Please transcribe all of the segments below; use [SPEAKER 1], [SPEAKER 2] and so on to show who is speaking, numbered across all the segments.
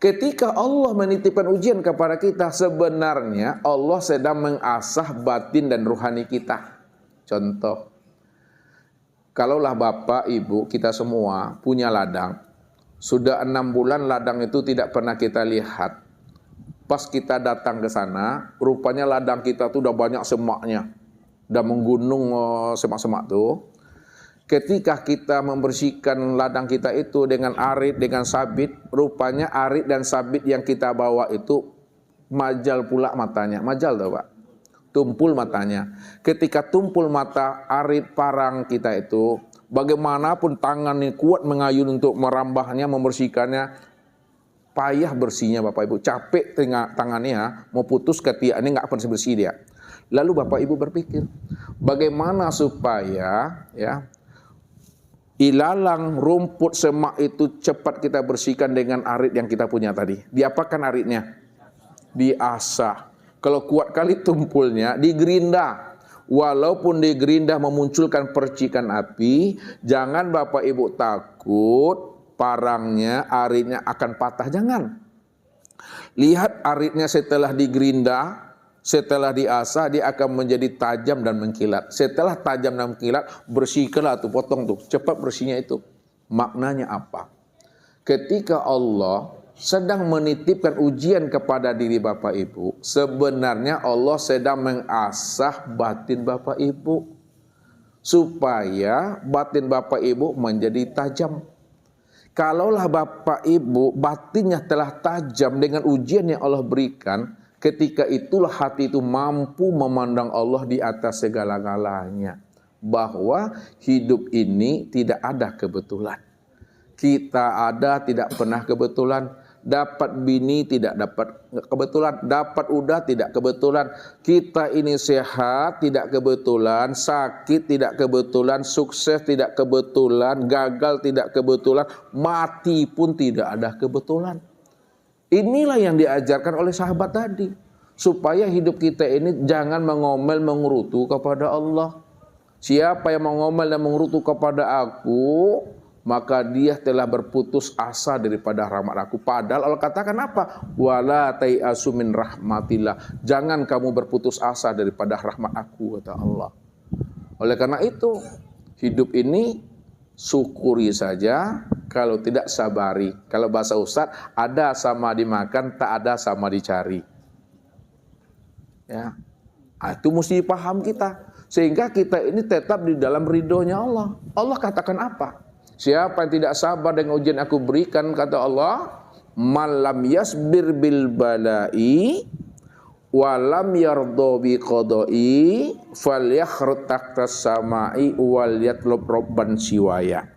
[SPEAKER 1] Ketika Allah menitipkan ujian kepada kita, sebenarnya Allah sedang mengasah batin dan rohani kita. Contoh, kalaulah bapak, ibu, kita semua punya ladang. Sudah 6 bulan ladang itu tidak pernah kita lihat. Pas kita datang ke sana, rupanya ladang kita tuh udah banyak semaknya. Udah menggunung semak-semak tuh. Ketika kita membersihkan ladang kita itu dengan arit, dengan sabit, rupanya arit dan sabit yang kita bawa itu majal pula matanya. Majal tau Pak? Tumpul matanya. Ketika tumpul mata arit parang kita itu, bagaimanapun tangan ini kuat mengayun untuk merambahnya, membersihkannya, payah bersihnya Bapak Ibu. Capek tangannya, mau putus ketiaknya nggak akan bersih dia. Lalu Bapak Ibu berpikir, bagaimana supaya ilalang, rumput, semak itu cepat kita bersihkan dengan arit yang kita punya tadi. Diapakan aritnya? Diasah. Kalau kuat kali tumpulnya, digerinda. Walaupun digerinda memunculkan percikan api, jangan Bapak Ibu takut parangnya, aritnya akan patah. Jangan. Lihat aritnya setelah digerinda, setelah diasah, dia akan menjadi tajam dan mengkilat. Setelah tajam dan mengkilat, bersihkanlah tuh, potong tuh, cepat bersihnya itu. Maknanya apa? Ketika Allah sedang menitipkan ujian kepada diri Bapak Ibu, sebenarnya Allah sedang mengasah batin Bapak Ibu, supaya batin Bapak Ibu menjadi tajam. Kalaulah Bapak Ibu batinnya telah tajam dengan ujian yang Allah berikan, ketika itulah hati itu mampu memandang Allah di atas segala-galanya. Bahwa hidup ini tidak ada kebetulan. Kita ada tidak pernah kebetulan. Dapat bini tidak dapat kebetulan. Dapat udah tidak kebetulan. Kita ini sehat tidak kebetulan. Sakit tidak kebetulan. Sukses tidak kebetulan. Gagal tidak kebetulan. Mati pun tidak ada kebetulan. Inilah yang diajarkan oleh sahabat tadi. Supaya hidup kita ini jangan mengomel mengerutu kepada Allah. Siapa yang mengomel dan mengerutu kepada aku, maka dia telah berputus asa daripada rahmat aku. Padahal Allah katakan apa? Wala tai'asu min rahmatillah. Jangan kamu berputus asa daripada rahmat aku, kata Allah. Oleh karena itu, hidup ini syukuri saja, kalau tidak sabari. Kalau bahasa Ustadz, ada sama dimakan, tak ada sama dicari. Ya, itu mesti paham kita. Sehingga kita ini tetap di dalam ridhonya Allah. Allah katakan apa? Siapa yang tidak sabar dengan ujian aku berikan, kata Allah, malam yasbir bil balai walam yardo bi qadai falyakhrut tahtas samai wal yatlub robban siwaya.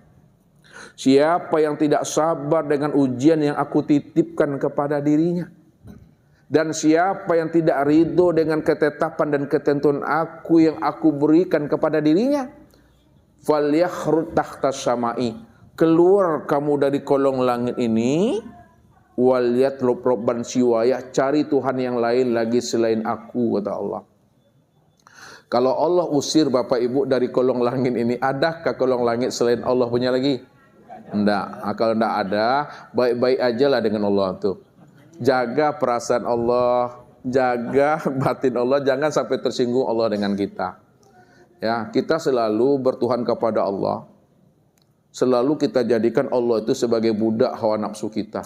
[SPEAKER 1] Siapa yang tidak sabar dengan ujian yang aku titipkan kepada dirinya, dan siapa yang tidak ridho dengan ketetapan dan ketentuan aku yang aku berikan kepada dirinya, falyakhrut tahtas samai, keluar kamu dari kolong langit ini, wal yatlub robban siwaya, cari Tuhan yang lain lagi selain aku, kata Allah. Kalau Allah usir Bapak Ibu dari kolong langit ini, adakah kolong langit selain Allah punya lagi? Enggak. Kalau enggak ada, baik-baik aja lah dengan Allah tuh. Jaga perasaan Allah, jaga batin Allah, jangan sampai tersinggung Allah dengan kita. Ya, kita selalu bertuhan kepada Allah. Selalu kita jadikan Allah itu sebagai budak hawa nafsu kita.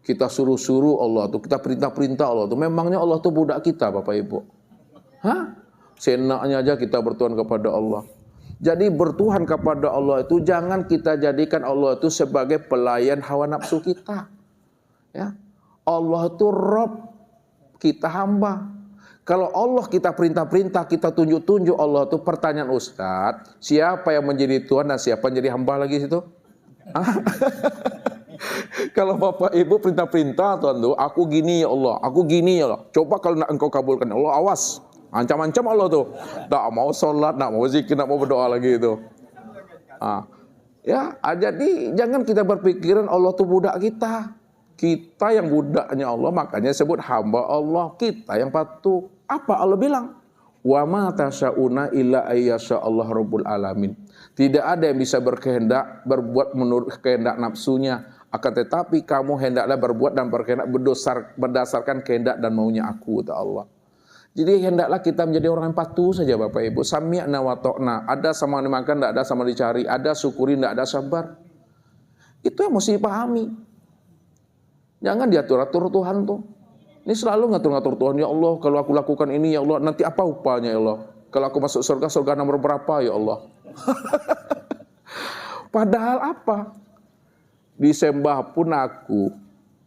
[SPEAKER 1] Kita suruh-suruh Allah tuh, kita perintah-perintah Allah tuh. Memangnya Allah tuh budak kita, Bapak Ibu? Hah? Senaknya aja kita bertuhan kepada Allah. Jadi bertuhan kepada Allah itu jangan kita jadikan Allah itu sebagai pelayan hawa nafsu kita. Ya. Allah itu Rabb, kita hamba. Kalau Allah kita perintah-perintah, kita tunjuk-tunjuk Allah itu, pertanyaan Ustadz, siapa yang menjadi Tuhan dan siapa yang jadi hamba lagi situ? Kalau Bapak Ibu perintah-perintah Tuhan tuh, aku gini ya Allah, aku gini ya Allah. Coba kalau nak engkau kabulkan Allah, awas. Ancam-ancam Allah tuh. Tak mau sholat, tak mau zikir, tak mau berdoa lagi itu. Jadi jangan kita berpikiran Allah tuh budak kita. Kita yang budaknya Allah, makanya sebut hamba Allah. Kita yang patuh. Apa Allah bilang? Wa ma tasyauna illa ayyasha Allah rabbul alamin. Tidak ada yang bisa berkehendak, berbuat menurut kehendak nafsunya. Akan tetapi kamu hendaklah berbuat dan berkehendak berdasarkan kehendak dan maunya aku, kata Allah. Jadi hendaklah kita menjadi orang yang patuh saja Bapak Ibu. Sami'na wa ta'na. Ada sama dimakan, tidak ada sama dicari. Ada syukuri, tidak ada sabar. Itu yang mesti dipahami. Jangan diatur-atur Tuhan tuh. Ini selalu ngatur-ngatur Tuhan. Ya Allah, kalau aku lakukan ini, ya Allah, nanti apa upahnya ya Allah? Kalau aku masuk surga, surga nomor berapa ya Allah? Padahal apa? Disembah pun aku,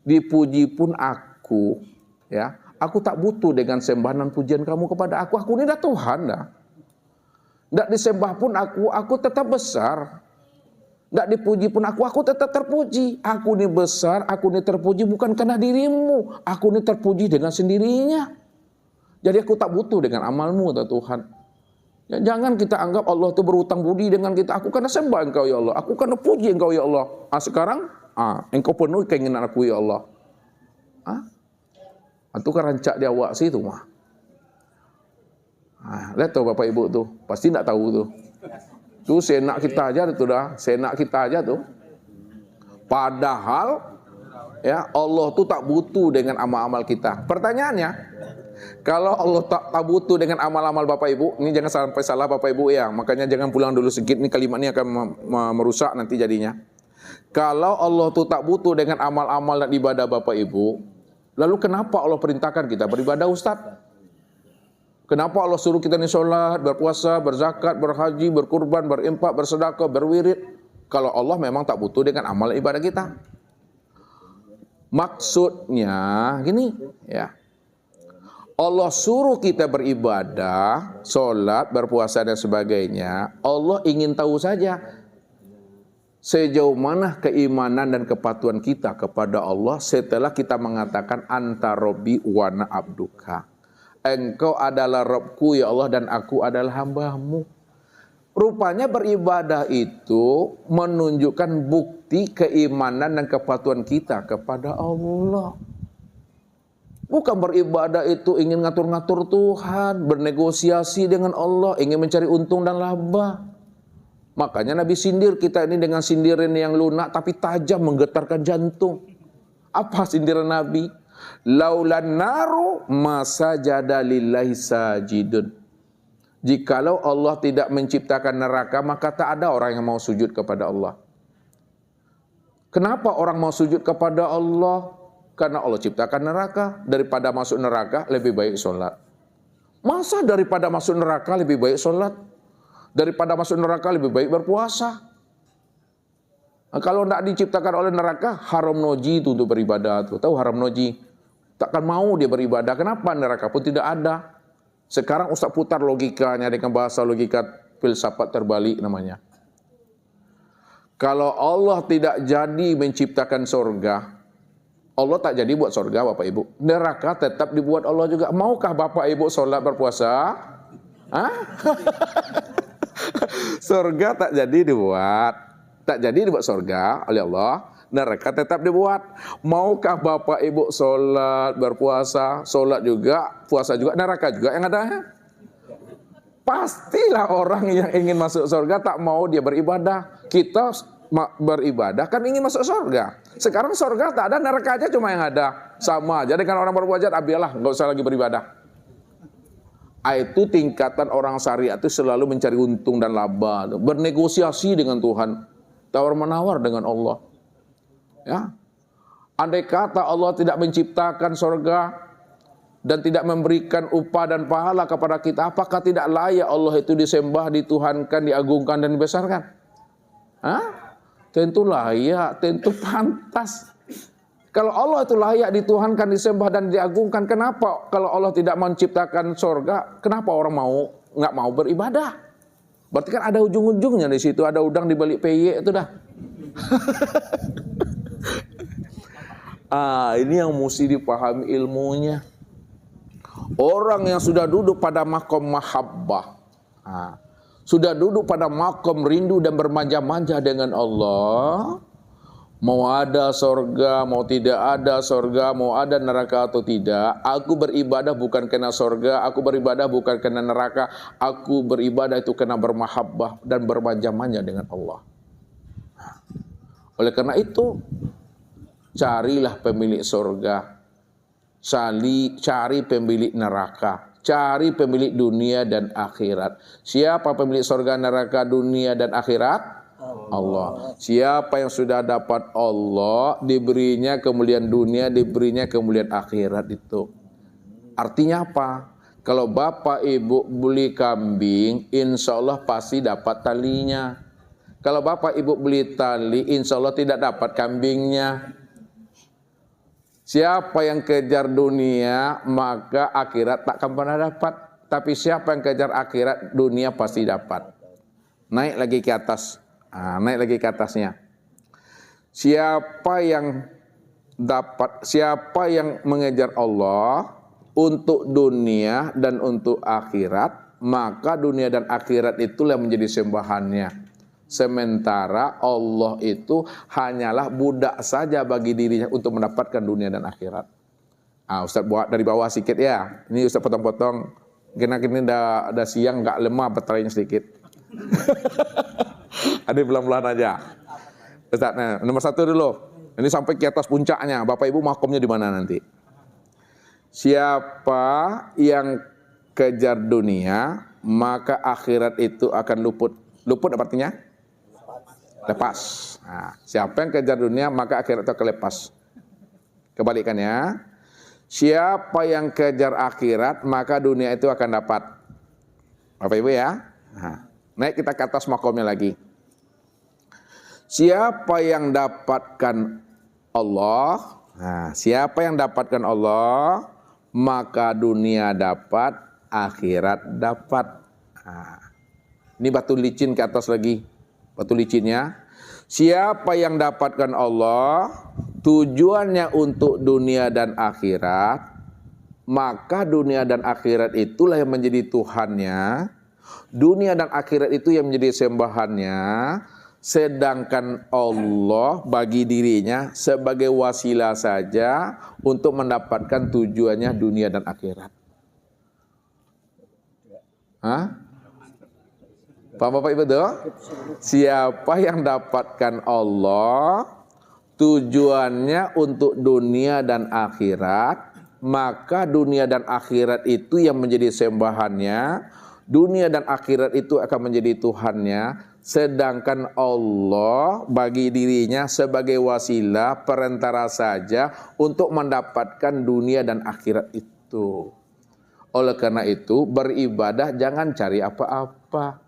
[SPEAKER 1] dipuji pun aku, ya. Aku tak butuh dengan sembahan dan pujian kamu kepada aku. Aku ini dah Tuhan dah. Tidak disembah pun aku tetap besar. Tidak dipuji pun aku tetap terpuji. Aku ini besar, aku ini terpuji bukan karena dirimu. Aku ini terpuji dengan sendirinya. Jadi aku tak butuh dengan amalmu, kata Tuhan. Ya, jangan kita anggap Allah itu berutang budi dengan kita. Aku karena sembah engkau ya Allah. Aku karena puji engkau ya Allah. Sekarang, engkau penuhi keinginan aku ya Allah. Itu kan rancak dia awak situ mah. Lihat tuh Bapak Ibu tuh, pasti tidak tahu tuh. Tuh senak kita aja tuh dah, senak kita aja tuh. Padahal ya Allah tuh tak butuh dengan amal-amal kita. Pertanyaannya, kalau Allah tak butuh dengan amal-amal Bapak Ibu, ini jangan sampai salah Bapak Ibu ya. Makanya jangan pulang dulu sedikit, ini kalimat ini akan merusak nanti jadinya. Kalau Allah tuh tak butuh dengan amal-amal dan ibadah Bapak Ibu, lalu kenapa Allah perintahkan kita beribadah Ustaz? Kenapa Allah suruh kita ini sholat, berpuasa, berzakat, berhaji, berkurban, berinfak, bersedekah, berwirid? Kalau Allah memang tak butuh dengan amal ibadah kita. Maksudnya gini ya. Allah suruh kita beribadah, sholat, berpuasa dan sebagainya. Allah ingin tahu saja sejauh mana keimanan dan kepatuhan kita kepada Allah setelah kita mengatakan anta robbi wa ana abduka. Engkau adalah Rabbku ya Allah dan aku adalah hamba-Mu. Rupanya beribadah itu menunjukkan bukti keimanan dan kepatuhan kita kepada Allah. Bukan beribadah itu ingin ngatur-ngatur Tuhan, bernegosiasi dengan Allah, ingin mencari untung dan laba. Makanya Nabi sindir kita ini dengan sindiran yang lunak tapi tajam menggetarkan jantung. Apa sindiran Nabi? Laulan naru masajada lillahi sajidun. Jikalau Allah tidak menciptakan neraka, maka tak ada orang yang mau sujud kepada Allah. Kenapa orang mau sujud kepada Allah? Karena Allah ciptakan neraka. Daripada masuk neraka, lebih baik sholat. Masa daripada masuk neraka lebih baik sholat? Daripada masuk neraka lebih baik berpuasa. Nah, kalau tidak diciptakan oleh neraka, haram noji itu untuk beribadah. Tahu haram noji? Takkan mau dia beribadah. Kenapa? Neraka pun tidak ada. Sekarang Ustaz putar logikanya dengan bahasa logika filsafat terbalik namanya. Kalau Allah tidak jadi menciptakan sorga, Allah tak jadi buat sorga Bapak Ibu. Neraka tetap dibuat Allah juga. Maukah Bapak Ibu sholat berpuasa? Sorga tak jadi dibuat. Tak jadi dibuat sorga oleh Allah. Neraka tetap dibuat. Maukah Bapak Ibu sholat, berpuasa, sholat juga, puasa juga, neraka juga yang ada? Pastilah orang yang ingin masuk surga tak mau dia beribadah. Kita beribadah kan ingin masuk surga. Sekarang surga tak ada, neraka aja cuma yang ada. Sama aja dengan orang berbuat jahat, abialah, nggak usah lagi beribadah. Itu tingkatan orang syariat itu selalu mencari untung dan laba, bernegosiasi dengan Tuhan, tawar-menawar dengan Allah. Ya, andai kata Allah tidak menciptakan surga dan tidak memberikan upah dan pahala kepada kita, apakah tidak layak Allah itu disembah, dituhankan, diagungkan dan dibesarkan? Tentu layak, tentu pantas. Kalau Allah itu layak dituhankan, disembah dan diagungkan, kenapa kalau Allah tidak menciptakan surga, kenapa orang nggak mau beribadah? Berarti kan ada ujung-ujungnya di situ, ada udang di balik peyek itu dah. Ini yang mesti dipahami ilmunya. Orang yang sudah duduk pada makom mahabbah, sudah duduk pada makom rindu dan bermanja-manja dengan Allah, mau ada sorga, mau tidak ada sorga, mau ada neraka atau tidak, aku beribadah bukan karena sorga, aku beribadah bukan karena neraka, aku beribadah itu karena bermahabbah dan bermanja-manja dengan Allah. Oleh karena itu, carilah pemilik surga, cari pemilik neraka, cari pemilik dunia dan akhirat. Siapa pemilik surga, neraka, dunia dan akhirat? Allah. Siapa yang sudah dapat Allah, diberinya kemuliaan dunia, diberinya kemuliaan akhirat itu. Artinya apa? Kalau bapak ibu beli kambing, insya Allah pasti dapat talinya. Kalau bapak ibu beli tali, insya Allah tidak dapat kambingnya. Siapa yang kejar dunia, maka akhirat tak akan pernah dapat. Tapi siapa yang kejar akhirat, dunia pasti dapat. Naik lagi ke atas. Naik lagi ke atasnya. Siapa yang mengejar Allah untuk dunia dan untuk akhirat, maka dunia dan akhirat itulah yang menjadi sembahannya. Sementara Allah itu hanyalah budak saja bagi dirinya untuk mendapatkan dunia dan akhirat. Ustaz buat dari bawah sedikit ya. Ini Ustaz potong-potong. Karena ini udah siang, nggak lemah baterainya sedikit. Ada pelan-pelan aja. Ustaz, nah, nomor 1 dulu. Ini sampai ke atas puncaknya. Bapak Ibu makomnya di mana nanti? Siapa yang kejar dunia, maka akhirat itu akan luput. Luput apa artinya? Lepas. Nah, siapa yang kejar dunia, maka akhirat itu akan lepas. Kebalikannya, siapa yang kejar akhirat, maka dunia itu akan dapat. Bapak Ibu ya. Nah, naik kita ke atas makomnya lagi. Siapa yang dapatkan Allah, siapa yang dapatkan Allah, maka dunia dapat, akhirat dapat. Ini batu licin ke atas lagi, batu licinnya. Siapa yang dapatkan Allah, tujuannya untuk dunia dan akhirat, maka dunia dan akhirat itulah yang menjadi Tuhannya. Dunia dan akhirat itu yang menjadi sembahannya. Sedangkan Allah bagi dirinya sebagai wasilah saja untuk mendapatkan tujuannya dunia dan akhirat. Pak Bapak Ibu tuh? Siapa yang dapatkan Allah, tujuannya untuk dunia dan akhirat, maka dunia dan akhirat itu yang menjadi sembahannya. Dunia dan akhirat itu akan menjadi Tuhannya. Sedangkan Allah bagi dirinya sebagai wasilah, perantara saja untuk mendapatkan dunia dan akhirat itu. Oleh karena itu, beribadah jangan cari apa-apa.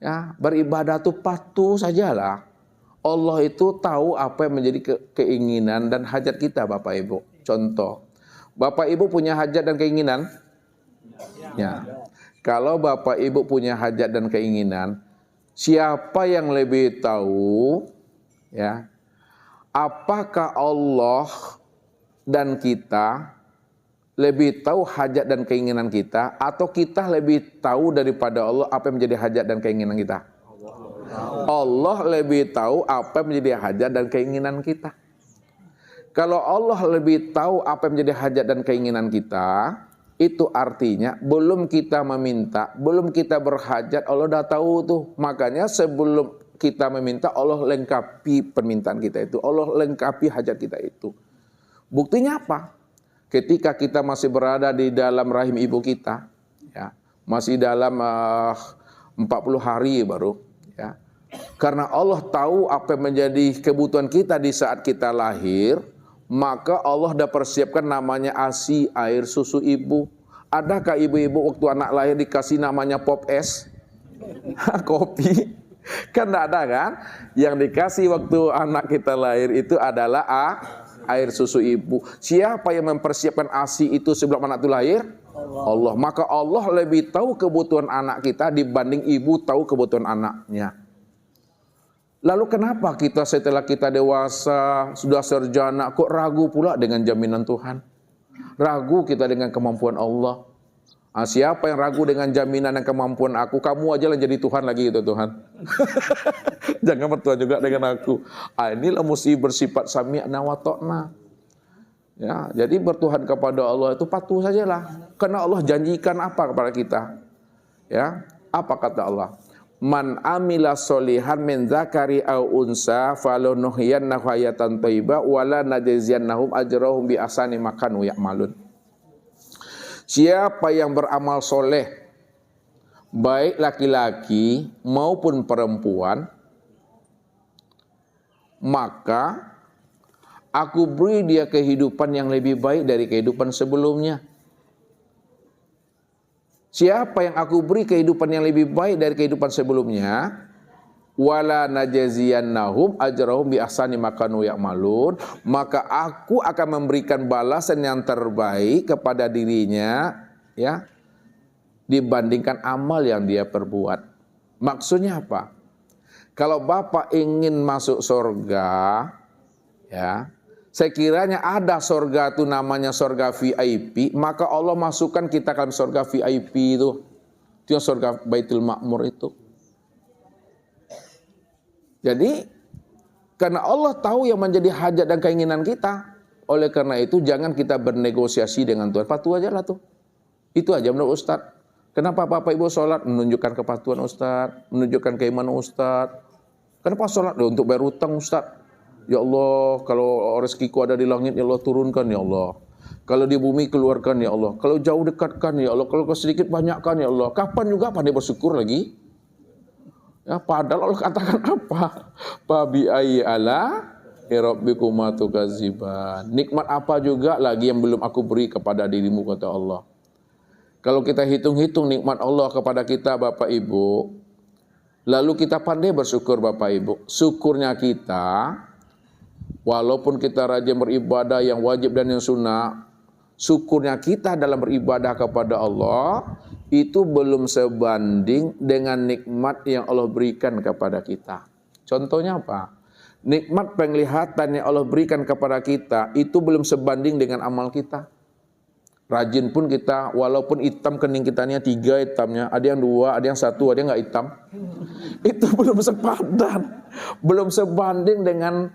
[SPEAKER 1] Ya, beribadah itu patuh sajalah. Allah itu tahu apa yang menjadi keinginan dan hajat kita, Bapak Ibu. Contoh, Bapak Ibu punya hajat dan keinginan? Ya. Kalau Bapak Ibu punya hajat dan keinginan, siapa yang lebih tahu, ya? Apakah Allah dan kita lebih tahu hajat dan keinginan kita, atau kita lebih tahu daripada Allah apa yang menjadi hajat dan keinginan kita? Allah lebih tahu apa yang menjadi hajat dan keinginan kita. Kalau Allah lebih tahu apa yang menjadi hajat dan keinginan kita, itu artinya belum kita meminta, belum kita berhajat, Allah dah tahu tuh. Makanya sebelum kita meminta, Allah lengkapi permintaan kita itu. Allah lengkapi hajat kita itu. Buktinya apa? Ketika kita masih berada di dalam rahim ibu kita, ya, masih dalam 40 hari baru, ya. Karena Allah tahu apa yang menjadi kebutuhan kita di saat kita lahir, maka Allah dah persiapkan namanya ASI, air susu ibu. Adakah ibu-ibu waktu anak lahir dikasih namanya pop es? Kopi? Kan tidak ada kan? Yang dikasih waktu anak kita lahir itu adalah air susu ibu. Siapa yang mempersiapkan ASI itu sebelum anak itu lahir? Allah. Maka Allah lebih tahu kebutuhan anak kita dibanding ibu tahu kebutuhan anaknya. Lalu kenapa kita setelah kita dewasa, sudah sarjana, kok ragu pula dengan jaminan Tuhan? Ragu kita dengan kemampuan Allah. Siapa yang ragu dengan jaminan dan kemampuan aku? Kamu aja lah jadi Tuhan lagi itu Tuhan. Jangan bertuhan juga dengan aku. Inilah mesti bersifat sami'na wa ta'na. Ya, jadi bertuhan kepada Allah itu patuh sajalah. Karena Allah janjikan apa kepada kita? Ya, apa kata Allah? Man amila solihan min dzakari aw unsa falanuhyiyannahu hayatan thayyibah wala najziyannahum ajrahum bi ahsani ma kanu ya'malun. Siapa yang beramal soleh, baik laki-laki maupun perempuan, maka aku beri dia kehidupan yang lebih baik dari kehidupan sebelumnya. Siapa yang aku beri kehidupan yang lebih baik dari kehidupan sebelumnya, wala najziyannahum ajrahum bi ahsani ma kanu ya'malun, maka aku akan memberikan balasan yang terbaik kepada dirinya, ya, dibandingkan amal yang dia perbuat. Maksudnya apa? Kalau Bapak ingin masuk surga, ya, sekiranya ada surga itu namanya surga VIP, maka Allah masukkan kita ke surga VIP itu. Itu yang surga Baitul Ma'mur itu. Jadi, karena Allah tahu yang menjadi hajat dan keinginan kita, oleh karena itu jangan kita bernegosiasi dengan Tuhan. Patuh aja lah tuh. Itu aja menurut Ustaz. Kenapa Bapak Ibu sholat? Menunjukkan kepatuhan Ustaz, menunjukkan keimanan Ustaz. Kenapa sholat? Untuk bayar utang Ustaz. Ya Allah, kalau rezekiku ada di langit, ya Allah turunkan ya Allah. Kalau di bumi keluarkan ya Allah. Kalau jauh dekatkan ya Allah. Kalau sedikit banyakkan ya Allah. Kapan juga pandai bersyukur lagi? Ya, padahal Allah katakan apa? Fabi ayyi ala rabbikuma tukadziban. Nikmat apa juga lagi yang belum aku beri kepada dirimu, kata Allah. Kalau kita hitung-hitung nikmat Allah kepada kita Bapak Ibu, lalu kita pandai bersyukur Bapak Ibu. Syukurnya kita, walaupun kita rajin beribadah yang wajib dan yang sunnah, syukurnya kita dalam beribadah kepada Allah itu belum sebanding dengan nikmat yang Allah berikan kepada kita. Contohnya apa? Nikmat penglihatan yang Allah berikan kepada kita itu belum sebanding dengan amal kita. Rajin pun kita, walaupun hitam kening kitanya 3 hitamnya, ada yang 2, ada yang 1, ada yang nggak hitam. Itu belum sepadan, belum sebanding dengan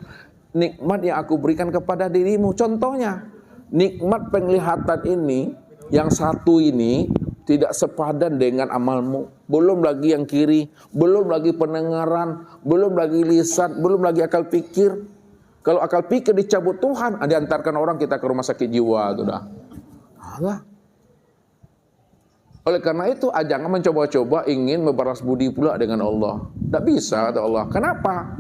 [SPEAKER 1] nikmat yang aku berikan kepada dirimu. Contohnya, nikmat penglihatan ini, yang satu ini tidak sepadan dengan amalmu. Belum lagi yang kiri, belum lagi pendengaran, belum lagi lisan, belum lagi akal pikir. Kalau akal pikir dicabut Tuhan, diantarkan orang kita ke rumah sakit jiwa, itu dah. Allah. Oleh karena itu, jangan mencoba-coba ingin membalas budi pula dengan Allah. Tidak bisa, kata Allah. Kenapa?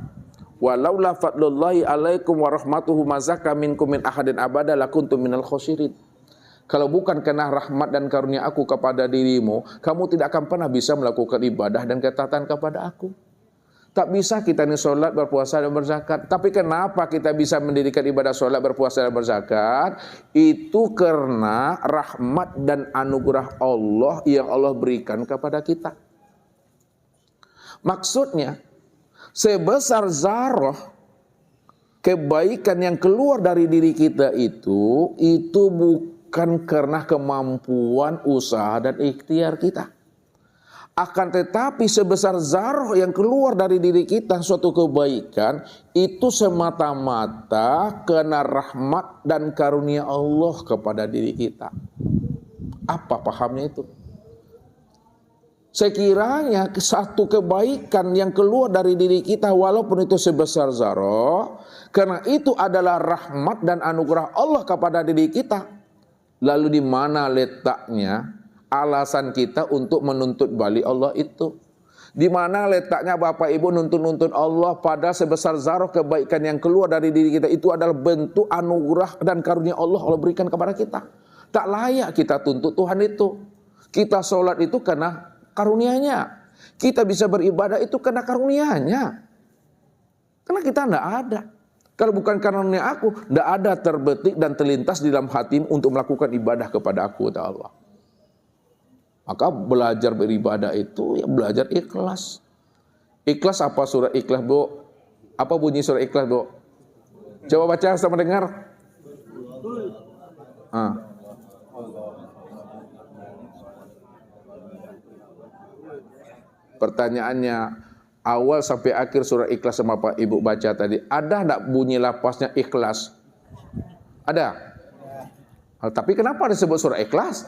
[SPEAKER 1] Walaula fadlullahi alaikum wa rahmatuhu mazaka minkum min ahadin abada lakuntum minal khosirin. Kalau bukan karena rahmat dan karunia aku kepada dirimu, kamu tidak akan pernah bisa melakukan ibadah dan ketaatan kepada aku. Tak bisa kita ini sholat, berpuasa dan berzakat. Tapi kenapa kita bisa mendirikan ibadah sholat, berpuasa dan berzakat? Itu karena rahmat dan anugerah Allah yang Allah berikan kepada kita. Maksudnya, sebesar zarah kebaikan yang keluar dari diri kita itu bukan karena kemampuan, usaha dan ikhtiar kita. Akan tetapi sebesar zarah yang keluar dari diri kita suatu kebaikan itu semata-mata karena rahmat dan karunia Allah kepada diri kita. Apa pahamnya itu? Sekiranya satu kebaikan yang keluar dari diri kita walaupun itu sebesar zarah, karena itu adalah rahmat dan anugerah Allah kepada diri kita. Lalu di mana letaknya alasan kita untuk menuntut balik Allah itu? Di mana letaknya Bapak Ibu nuntut Allah pada sebesar zarah kebaikan yang keluar dari diri kita itu adalah bentuk anugerah dan karunia Allah berikan kepada kita. Tak layak kita tuntut Tuhan itu. Kita sholat itu karena karunia-Nya. Kita bisa beribadah itu karena karunia-Nya. Karena kita tidak ada. Kalau bukan karunia aku, tidak ada terbetik dan terlintas di dalam hatimu untuk melakukan ibadah kepada aku, kata Allah. Maka belajar beribadah itu ya belajar ikhlas. Ikhlas apa surat ikhlas, Bu? Apa bunyi surat ikhlas, Bu? Coba baca sama dengar. Pertanyaannya, awal sampai akhir surat ikhlas sama Pak Ibu baca tadi, ada enggak bunyi lapasnya ikhlas? Ada? Tapi kenapa disebut surah ikhlas?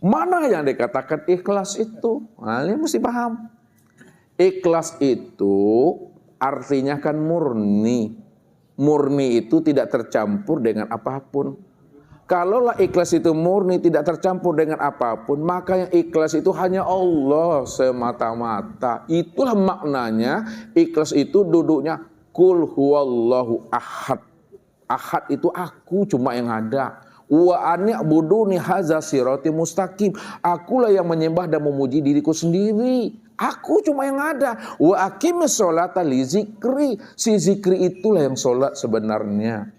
[SPEAKER 1] Mana yang dikatakan ikhlas itu? Nah, ini mesti paham. Ikhlas itu artinya kan murni. Murni itu tidak tercampur dengan apapun. Kalaulah ikhlas itu murni, tidak tercampur dengan apapun, maka yang ikhlas itu hanya Allah semata-mata. Itulah maknanya ikhlas itu duduknya kul huwallahu ahad. Ahad itu aku cuma yang ada. Wa ani'buduni hadza sirati mustaqim. Akulah yang menyembah dan memuji diriku sendiri. Aku cuma yang ada. Wa aqimis sholata li zikri. Si zikri itulah yang sholat sebenarnya.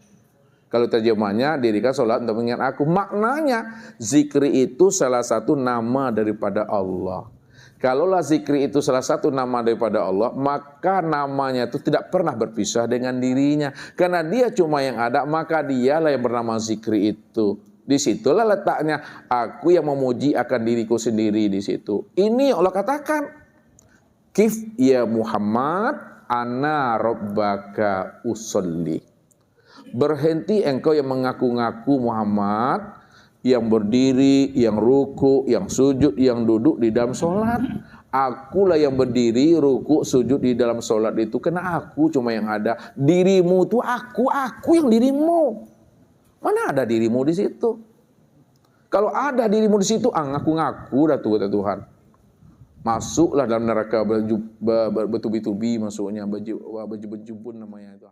[SPEAKER 1] Kalau terjemahnya, dirikan sholat untuk mengingat aku. Maknanya, zikri itu salah satu nama daripada Allah. Kalaulah zikri itu salah satu nama daripada Allah, maka namanya itu tidak pernah berpisah dengan dirinya. Karena dia cuma yang ada, maka dialah yang bernama zikri itu. Disitulah letaknya, aku yang memuji akan diriku sendiri di situ. Ini Allah katakan, Kif ya Muhammad, ana rabbaka usolli. Berhenti engkau yang mengaku-ngaku Muhammad, yang berdiri, yang ruku, yang sujud, yang duduk di dalam sholat. Akulah yang berdiri, ruku, sujud di dalam sholat itu. Karena aku cuma yang ada. Dirimu itu aku yang dirimu. Mana ada dirimu di situ? Kalau ada dirimu di situ, ngaku-ngaku dah tuh kata Tuhan. Masuklah dalam neraka bertubi-tubi, masuknya baju namanya itu.